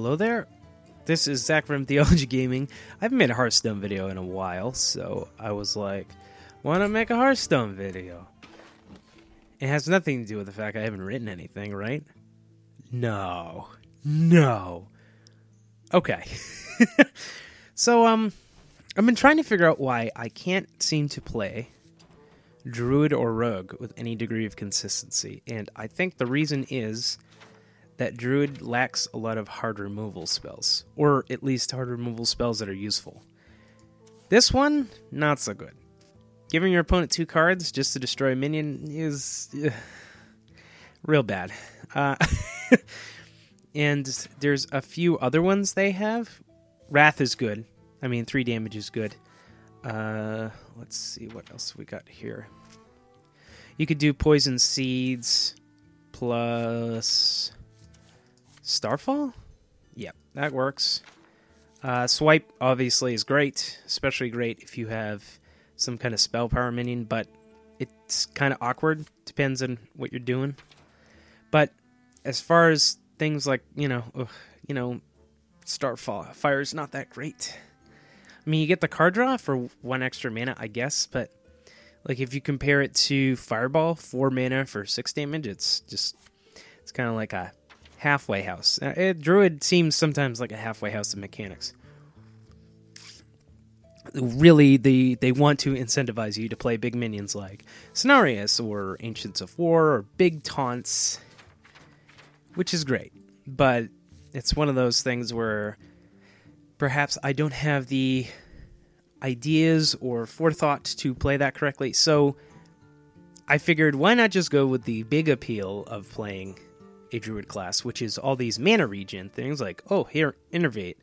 Hello there, this is Zach from Theology Gaming. I haven't made a Hearthstone video in a while, so I was like, why not make a Hearthstone video? It has nothing to do with the fact I haven't written anything, right? No. Okay. So, I've been trying to figure out why I can't seem to play Druid or Rogue with any degree of consistency, and I think the reason is that Druid lacks a lot of hard removal spells, or at least hard removal spells that are useful. This one, not so good. Giving your opponent 2 cards just to destroy a minion is real bad. And there's a few other ones they have. Wrath is good. 3 damage is good. Let's see what else we got here. You could do Poison Seeds plus Starfall? Yep, that works. Swipe, obviously, is great. Especially great if you have some kind of spell power minion, but it's kind of awkward. Depends on what you're doing. But as far as things like, Starfall, Fire's not that great. You get the card draw for 1 extra mana, I guess, but if you compare it to Fireball, 4 mana for 6 damage, it's kind of like a halfway house. Druid seems sometimes like a halfway house of mechanics. Really, they want to incentivize you to play big minions like Cenarius or Ancients of War or big taunts, which is great. But it's one of those things where perhaps I don't have the ideas or forethought to play that correctly. So I figured, why not just go with the big appeal of playing a Druid class, which is all these mana regen things like, oh, here, Innervate.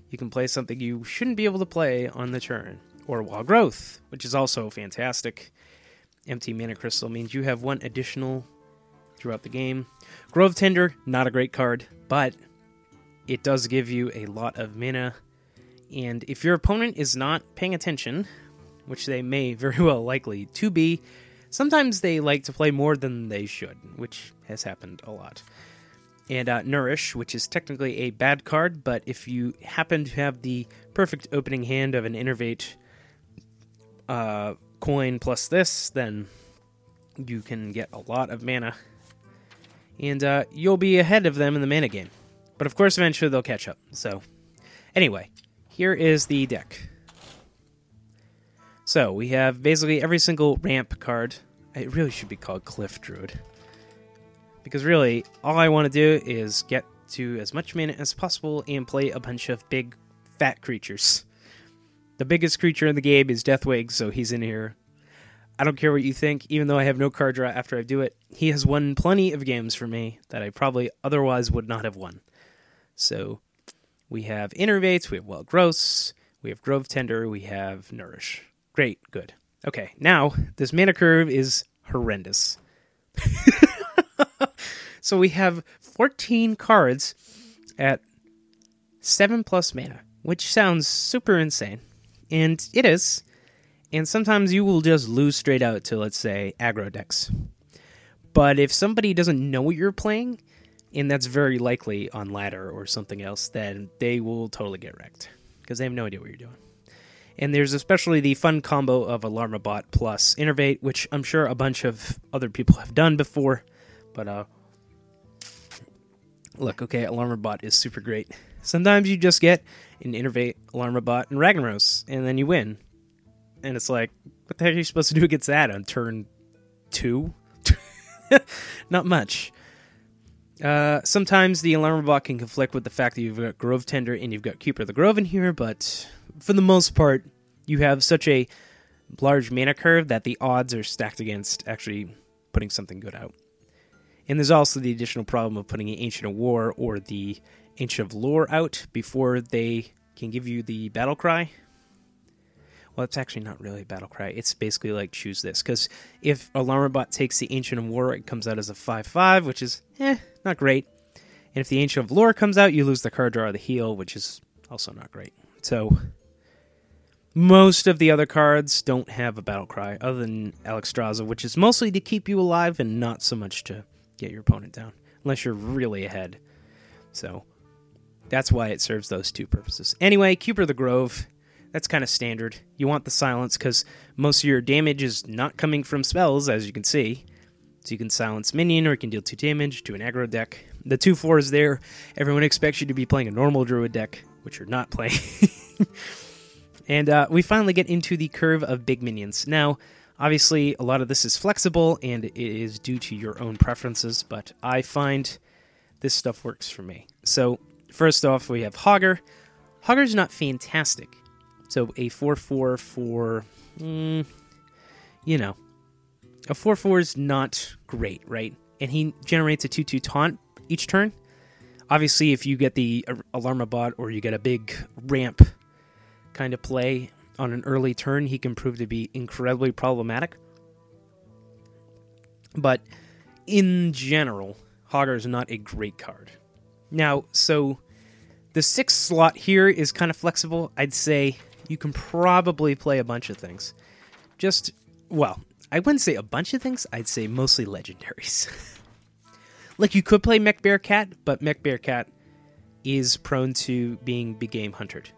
You can play something you shouldn't be able to play on the turn. Or Wild Growth, which is also fantastic. Empty Mana Crystal means you have 1 additional throughout the game. Grove Tender, not a great card, but it does give you a lot of mana. And if your opponent is not paying attention, which they may very well likely to be, sometimes they like to play more than they should, which has happened a lot. And Nourish, which is technically a bad card, but if you happen to have the perfect opening hand of an Innervate coin plus this, then you can get a lot of mana. And you'll be ahead of them in the mana game. But of course, eventually they'll catch up. So, anyway, here is the deck. So, we have basically every single ramp card. It really should be called Cliff Druid. Because really, all I want to do is get to as much mana as possible and play a bunch of big, fat creatures. The biggest creature in the game is Deathwing, so he's in here. I don't care what you think, even though I have no card draw after I do it. He has won plenty of games for me that I probably otherwise would not have won. So, we have Innervates, we have Wild Growths, we have Grove Tender, we have Nourish. Great, good. Okay, now, this mana curve is horrendous. So we have 14 cards at 7+ mana, which sounds super insane. And it is. And sometimes you will just lose straight out to, let's say, aggro decks. But if somebody doesn't know what you're playing, and that's very likely on ladder or something else, then they will totally get wrecked. Because they have no idea what you're doing. And there's especially the fun combo of Alarmabot plus Innervate, which I'm sure a bunch of other people have done before. But, look, okay, Alarmabot is super great. Sometimes you just get an Innervate, Alarmabot, and Ragnaros, and then you win. And it's like, what the heck are you supposed to do against that on turn 2? Not much. Sometimes the Alarmabot can conflict with the fact that you've got Grove Tender and you've got Keeper of the Grove in here, but for the most part, you have such a large mana curve that the odds are stacked against actually putting something good out. And there's also the additional problem of putting an Ancient of War or the Ancient of Lore out before they can give you the Battle Cry. Well, it's actually not really a Battle Cry. It's basically like choose this. Because if Alarmabot takes the Ancient of War, it comes out as a 5/5, which is, not great. And if the Ancient of Lore comes out, you lose the card draw or the heal, which is also not great. So, most of the other cards don't have a Battle Cry, other than Alexstrasza, which is mostly to keep you alive and not so much to get your opponent down. Unless you're really ahead. So, That's why it serves those two purposes. Anyway, Keeper of the Grove, that's kind of standard. You want the silence because most of your damage is not coming from spells, as you can see. So you can silence minion, or you can deal 2 damage to an aggro deck. The 2/4 is there. Everyone expects you to be playing a normal Druid deck, which you're not playing. And we finally get into the curve of big minions. Now, obviously, a lot of this is flexible, and it is due to your own preferences, but I find this stuff works for me. So, first off, we have Hogger. Hogger's not fantastic. So, a 4/4 for, a 4/4 is not great, right? And he generates a 2/2 taunt each turn. Obviously, if you get the Alarma Bot or you get a big ramp kind of play on an early turn, he can prove to be incredibly problematic. But in general, Hogger is not a great card. Now, so the 6th slot here is kind of flexible. I'd say you can probably play a bunch of things. I wouldn't say a bunch of things. I'd say mostly legendaries. Like, you could play Mech Bear Cat, but Mech Bear Cat is prone to being big game hunted.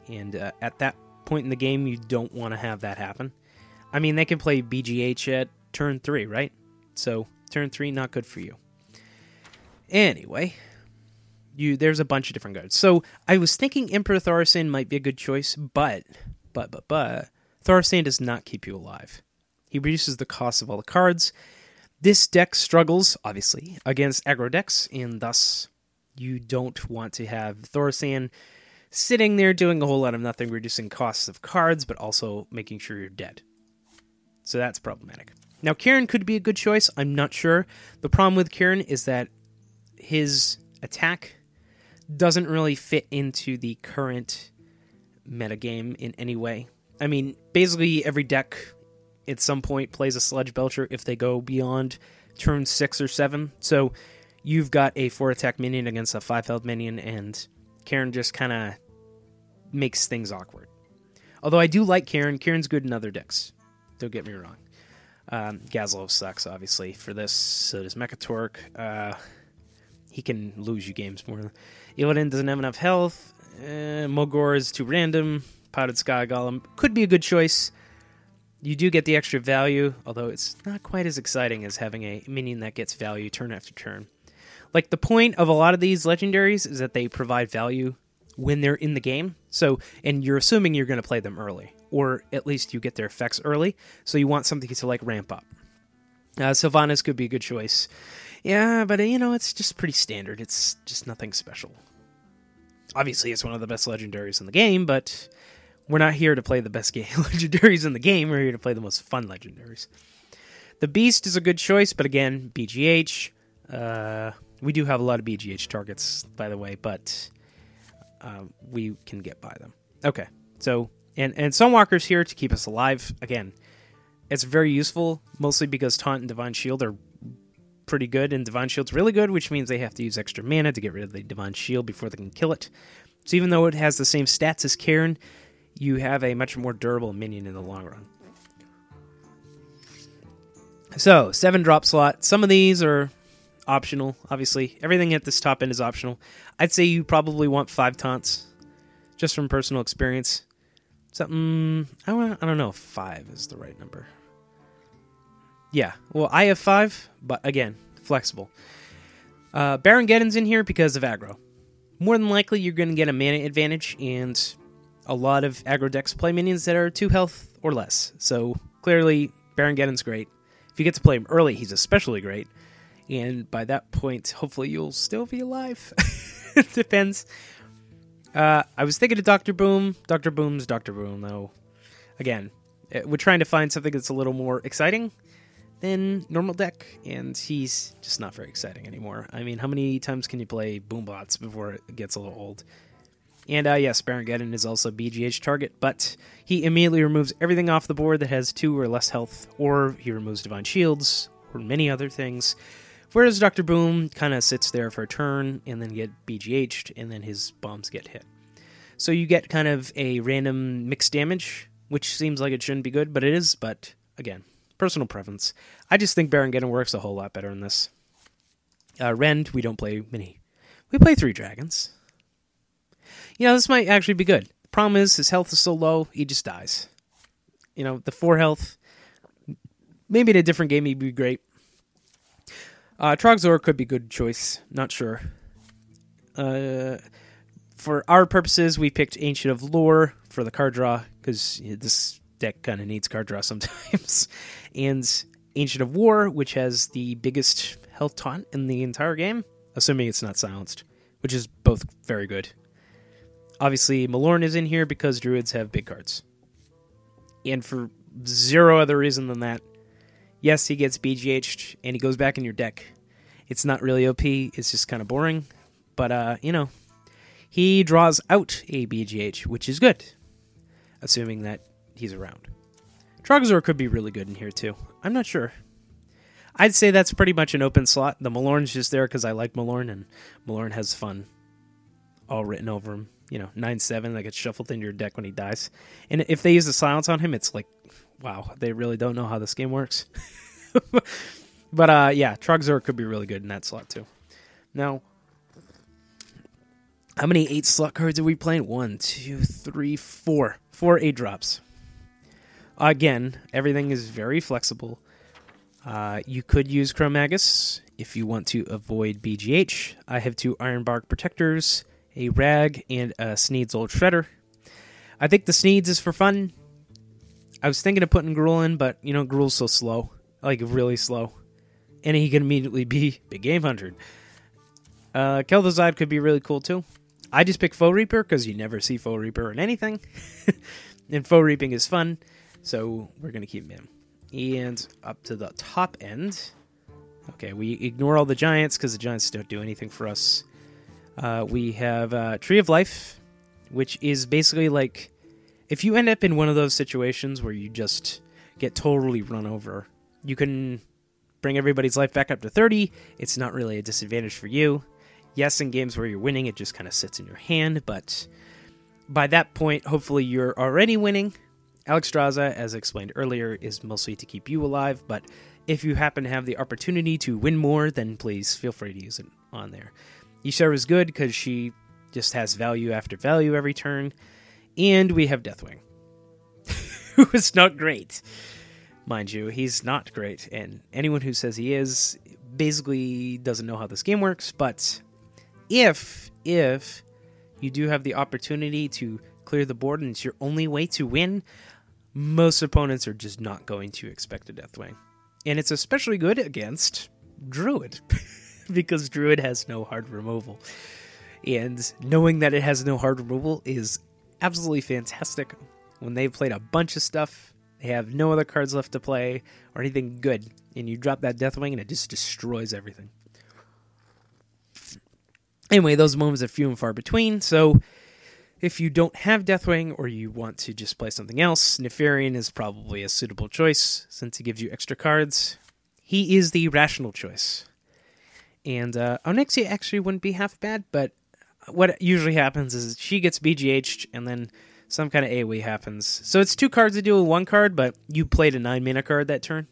And at that point in the game, you don't want to have that happen. I mean, they can play BGH at turn 3, right? So, turn 3, not good for you. Anyway, there's a bunch of different cards. So, I was thinking Emperor Thaurissan might be a good choice, but Thaurissan does not keep you alive. He reduces the cost of all the cards. This deck struggles, obviously, against aggro decks, and thus you don't want to have Thaurissan sitting there doing a whole lot of nothing, reducing costs of cards, but also making sure you're dead. So that's problematic. Now, Kieran could be a good choice. I'm not sure. The problem with Kieran is that his attack doesn't really fit into the current metagame in any way. I mean, basically every deck at some point plays a Sludge Belcher if they go beyond turn 6 or 7. So you've got a 4-attack minion against a 5 health minion, and Kieran just kind of makes things awkward. Although I do like Kieran. Kieran's good in other decks. Don't get me wrong. Gazlo sucks, obviously, for this. So does Mechatork. He can lose you games more. Illidan doesn't have enough health. Mogor is too random. Potted Sky Golem could be a good choice. You do get the extra value, although it's not quite as exciting as having a minion that gets value turn after turn. Like, the point of a lot of these legendaries is that they provide value when they're in the game. So, and you're assuming you're going to play them early, or at least you get their effects early. So you want something to, like, ramp up. Sylvanas could be a good choice. Yeah, but, it's just pretty standard. It's just nothing special. Obviously, it's one of the best legendaries in the game, but we're not here to play the best legendaries in the game. We're here to play the most fun legendaries. The Beast is a good choice, but again, BGH. We do have a lot of BGH targets, by the way, but we can get by them. Okay, so, and Sunwalker's here to keep us alive. Again, it's very useful, mostly because Taunt and Divine Shield are pretty good, and Divine Shield's really good, which means they have to use extra mana to get rid of the Divine Shield before they can kill it. So even though it has the same stats as Kieran, you have a much more durable minion in the long run. So, 7-drop slot. Some of these are optional, obviously. Everything at this top end is optional. I'd say you probably want 5 taunts, just from personal experience. Something, I don't know if 5 is the right number. Yeah, well, I have 5, but again, flexible. Baron Geddon's in here because of aggro. More than likely, you're going to get a mana advantage, and a lot of aggro decks play minions that are 2 health or less. So, clearly, Baron Geddon's great. If you get to play him early, he's especially great. And by that point, hopefully you'll still be alive. It depends. I was thinking of Dr. Boom. Dr. Boom's Dr. Boom, though. Again, we're trying to find something that's a little more exciting than normal deck, and he's just not very exciting anymore. I mean, how many times can you play Boombots before it gets a little old? And yes, Baron Geddon is also BGH target, but he immediately removes everything off the board that has 2 or less health, or he removes Divine Shields, or many other things. Whereas Dr. Boom kind of sits there for a turn, and then get BGH'd, and then his bombs get hit. So you get kind of a random mixed damage, which seems like it shouldn't be good, but it is, but again, personal preference. I just think Baron Geddon works a whole lot better in this. Rend, we don't play many. We play 3 dragons. this might actually be good. The problem is his health is so low, he just dies. The 4 health, maybe in a different game he'd be great. Trogzor could be a good choice, not sure. For our purposes, we picked Ancient of Lore for the card draw, because this deck kind of needs card draw sometimes. And Ancient of War, which has the biggest health taunt in the entire game, assuming it's not silenced, which is both very good. Obviously, Malorn is in here because Druids have big cards. And for zero other reason than that, yes, he gets BGH'd, and he goes back in your deck. It's not really OP, it's just kind of boring. But, he draws out a BGH, which is good, assuming that he's around. Trogzor could be really good in here, too. I'm not sure. I'd say that's pretty much an open slot. The Malorn's just there because I like Malorn, and Malorn has fun all written over him. 9/7 that gets shuffled into your deck when he dies. And if they use the silence on him, it's like, wow, they really don't know how this game works. But, yeah, Trogzor could be really good in that slot, too. Now, how many 8-slot cards are we playing? 1, 2, 3, 4. 4 8-drops. Again, everything is very flexible. You could use Chromagus if you want to avoid BGH. I have 2 Ironbark Protectors, a Rag, and a Sneed's Old Shredder. I think the Sneed's is for fun. I was thinking of putting Gruul in, but, Gruul's so slow. Like, really slow. And he can immediately be Big Game 100. Kel'Thuzad could be really cool, too. I just picked Foe Reaper, because you never see Foe Reaper in anything. And Foe Reaping is fun, so we're going to keep him in. And up to the top end. Okay, we ignore all the Giants, because the Giants don't do anything for us. We have Tree of Life, which is basically like, if you end up in one of those situations where you just get totally run over, you can bring everybody's life back up to 30. It's not really a disadvantage for you. Yes, in games where you're winning, it just kind of sits in your hand, but by that point, hopefully you're already winning. Alexstrasza, as explained earlier, is mostly to keep you alive, but if you happen to have the opportunity to win more, then please feel free to use it on there. Ysera is good because she just has value after value every turn, and we have Deathwing, who is not great. Mind you, he's not great, and anyone who says he is basically doesn't know how this game works, but if you do have the opportunity to clear the board and it's your only way to win, most opponents are just not going to expect a Deathwing. And it's especially good against Druid, because Druid has no hard removal. And knowing that it has no hard removal is absolutely fantastic. When they've played a bunch of stuff, they have no other cards left to play or anything good, and you drop that Deathwing and it just destroys everything. Anyway, those moments are few and far between, so if you don't have Deathwing or you want to just play something else, Nefarian is probably a suitable choice since he gives you extra cards. He is the rational choice. And Onyxia actually wouldn't be half bad, but what usually happens is she gets BGH'd and then some kind of AoE happens. So it's 2 cards to deal with 1 card, but you played a 9-mana card that turn.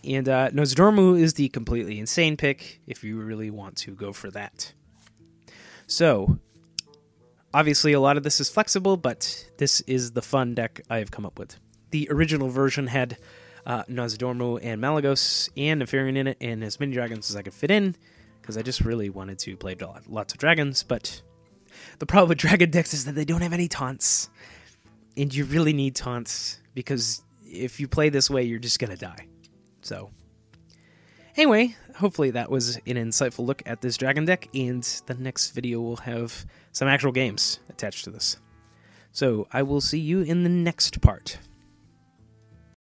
And Nozdormu is the completely insane pick if you really want to go for that. So, obviously a lot of this is flexible, but this is the fun deck I've come up with. The original version had Nozdormu and Malygos and Nefarian in it, and as many dragons as I could fit in, because I just really wanted to play lots of dragons, but the problem with dragon decks is that they don't have any taunts. And you really need taunts, because if you play this way, you're just going to die. So, anyway, hopefully that was an insightful look at this dragon deck, and the next video will have some actual games attached to this. So, I will see you in the next part.